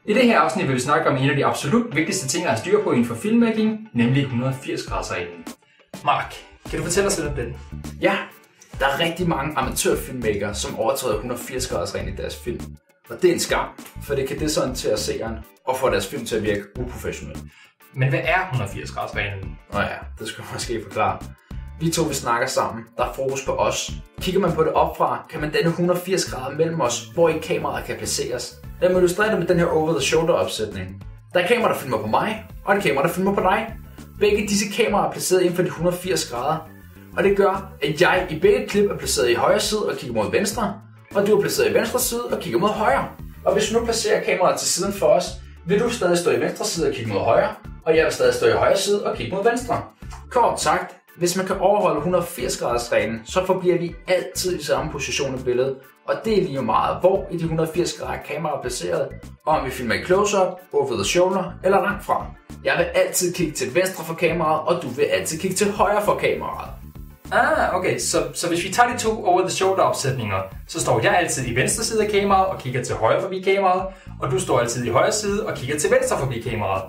I det her afsnit vil vi snakke om en af de absolut vigtigste ting at have styr på inden for filmmaking, nemlig 180-graders-reglen. Mark, kan du fortælle os lidt om den? Ja, der er rigtig mange amatørfilmmakere, som overtræder 180-graders-reglen i deres film. Og det er en skam, for det kan desorientere seeren og få deres film til at virke uprofessionelt. Men hvad er 180-graders-reglen? Nå ja, det skal jeg måske forklare. Vi to vil snakke sammen, der er fokus på os. Kigger man på det opfra, kan man danne 180 grader mellem os, hvor i kameraet kan placeres. Lad mig illustrere det med den her over-the-shoulder opsætning. Der er kamera, der filmer på mig, og et kamera, der filmer på dig. Begge disse kameraer er placeret inden for de 180 grader. Og det gør, at jeg i begge klip er placeret i højre side og kigger mod venstre, og du er placeret i venstre side og kigger mod højre. Og hvis vi nu placerer kameraet til siden for os, vil du stadig stå i venstre side og kigge mod højre, og jeg vil stadig stå i højre side og kigge mod venstre. Kort sagt, hvis man kan overholde 180-graders-reglen, så forbliver vi altid i samme position i billedet, og det er lige meget, hvor i de 180 grader kameraet er placeret, og om vi filmer i close-up, over the shoulder eller langt fra. Jeg vil altid kigge til venstre for kameraet, og du vil altid kigge til højre for kameraet. Okay, så hvis vi tager de to over-the-shoulder opsætninger, så står jeg altid i venstre side af kameraet og kigger til højre forbi kameraet, og du står altid i højre side og kigger til venstre forbi kameraet.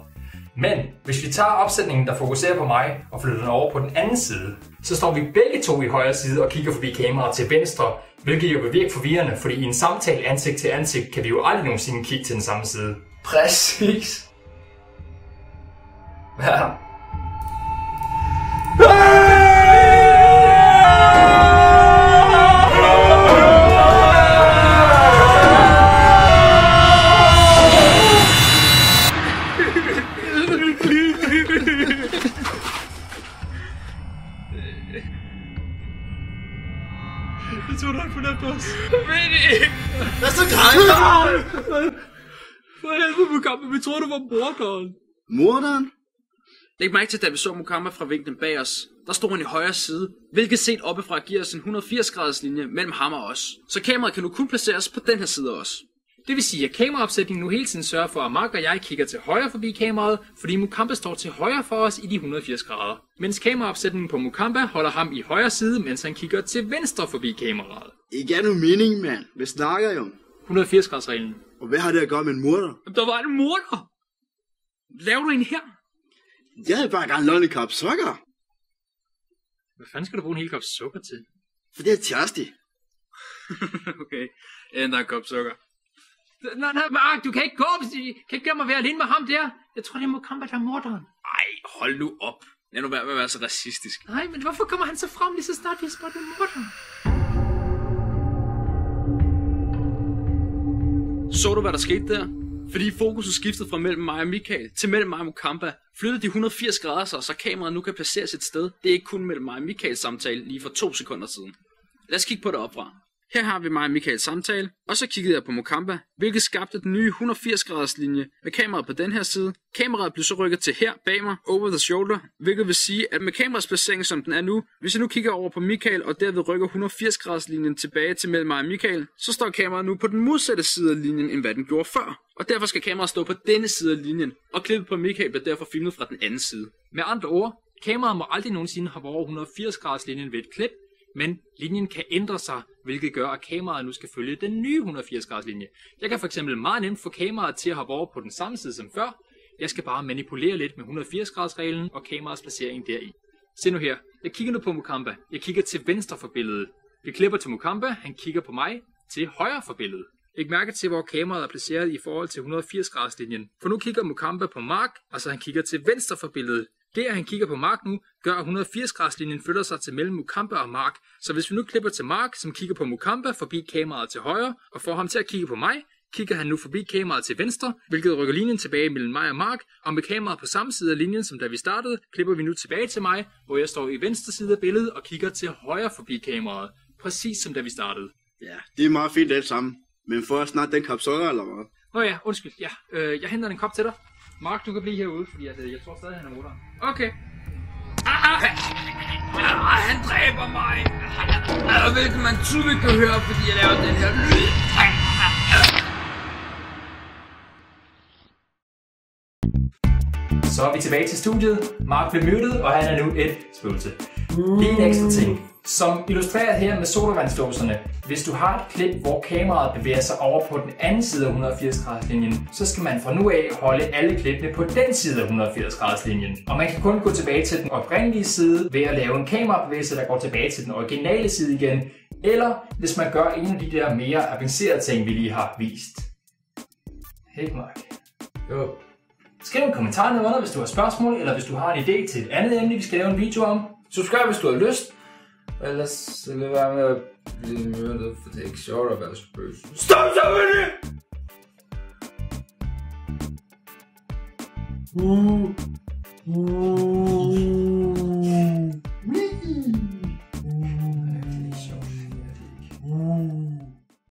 Men hvis vi tager opsætningen, der fokuserer på mig, og flytter den over på den anden side, så står vi begge to i højre side og kigger forbi kameraet til venstre, hvilket jo vil virke forvirrende, fordi i en samtale ansigt til ansigt kan vi jo aldrig nogensinde kigge til den samme side. Præcis. Ja. Jeg tror, du har fornemt os. Hvad så, drenge? For helvede, Mukamba, vi troede, du var morderen. Morderen? Læg mærke til, da vi så Mukamba fra vinklen bag os. Der stod han i højre side, hvilket set oppefra giver os en 180-graders linje mellem ham og os. Så kameraet kan nu kun placeres på den her side af os. Det vil sige, at kameraopsætningen nu hele tiden sørger for, at Mark og jeg kigger til højre forbi kameraet, fordi Mukamba står til højre for os i de 180 grader. Mens kameraopsætningen på Mukamba holder ham i højre side, mens han kigger til venstre forbi kameraet. Ikke er nogen mening, mand. Hvad snakker I om? 180-graders-reglen. Og hvad har det at gøre med en morder? Der var en morder. Laver du en her? Jeg havde bare gerne lånt en kop sukker. Hvad fanden skal du bruge en hel kop sukker til? For det er tørstig. Okay, der er en kop sukker. Nej, Mark, du kan ikke gå, kan ikke gøre mig være alene med ham der. Jeg tror, det er Mukamba, der er morderen. Ej, hold nu op. Lad nu være med at være så racistisk. Nej, men hvorfor kommer han så frem lige så snart, vi har spurgt morderen? Så du, hvad der skete der? Fordi fokuset skiftede fra mellem mig og Michael til mellem mig og Mukamba, flyttede de 180 grader sig, så kameraet nu kan placeres et sted. Det er ikke kun mellem mig og Michaels samtale lige for 2 sekunder siden. Lad os kigge på det opfra. Her har vi mig og Michaels samtale, og så kiggede jeg på Mukamba, hvilket skabte den nye 180 graders linje med kameraet på den her side. Kameraet blev så rykket til her bag mig, over the shoulder, hvilket vil sige, at med kameraets placering som den er nu, hvis jeg nu kigger over på Michael og derved rykker 180 graders linjen tilbage til mellem mig og Michael, så står kameraet nu på den modsatte side af linjen, end hvad den gjorde før. Og derfor skal kameraet stå på denne side af linjen, og klippet på Michael bliver derfor filmet fra den anden side. Med andre ord, kameraet må aldrig nogensinde hoppe over 180 graders linjen ved et klip, men linjen kan ændre sig, hvilket gør, at kameraet nu skal følge den nye 180 graders linje. Jeg kan fx meget nemt få kameraet til at hoppe over på den samme side som før. Jeg skal bare manipulere lidt med 180 graders reglen og kameraets placering deri. Se nu her. Jeg kigger nu på Mukamba. Jeg kigger til venstre for billedet. Vi klipper til Mukamba. Han kigger på mig til højre for billedet. Læg mærke til, hvor kameraet er placeret i forhold til 180 graders linjen. For nu kigger Mukamba på Mark, altså han kigger til venstre for billedet. Det, at han kigger på Mark nu, gør, at 180 graders linjen flytter sig til mellem Mukamba og Mark. Så hvis vi nu klipper til Mark, som kigger på Mukamba forbi kameraet til højre, og får ham til at kigge på mig, kigger han nu forbi kameraet til venstre, hvilket rykker linjen tilbage mellem mig og Mark, og med kameraet på samme side af linjen, som da vi startede, klipper vi nu tilbage til mig, hvor jeg står i venstre side af billedet og kigger til højre forbi kameraet. Præcis som da vi startede. Ja, det er meget fint alt sammen. Men får jeg snart den kop sukker, eller hvad? Ja, undskyld. Ja, jeg henter en kop til dig. Mark, du kan blive herude, fordi jeg tror stadig, han er morderen. Okay. Han dræber mig. Hvilket man tydeligt kan høre, fordi jeg laver den her lyd. Så er vi tilbage til studiet. Mark blev myrdet, og han er nu et spøgelse. Lige en ekstra ting. Som illustreret her med sodavandsdåserne. Hvis du har et klip, hvor kameraet bevæger sig over på den anden side af 180-graderslinjen, så skal man fra nu af holde alle klippene på den side af 180-graderslinjen. Og man kan kun gå tilbage til den oprindelige side ved at lave en kamerabevægelse, der går tilbage til den originale side igen, eller hvis man gør en af de der mere avancerede ting, vi lige har vist. Helt nok. Jo. Skriv en kommentar ned under, hvis du har spørgsmål, eller hvis du har en idé til et andet emne, vi skal lave en video om. Subscribe, hvis du har lyst. Ellers lad være med at blive myrdet, for det er ikke sjovt at være spøs. Stop så med det!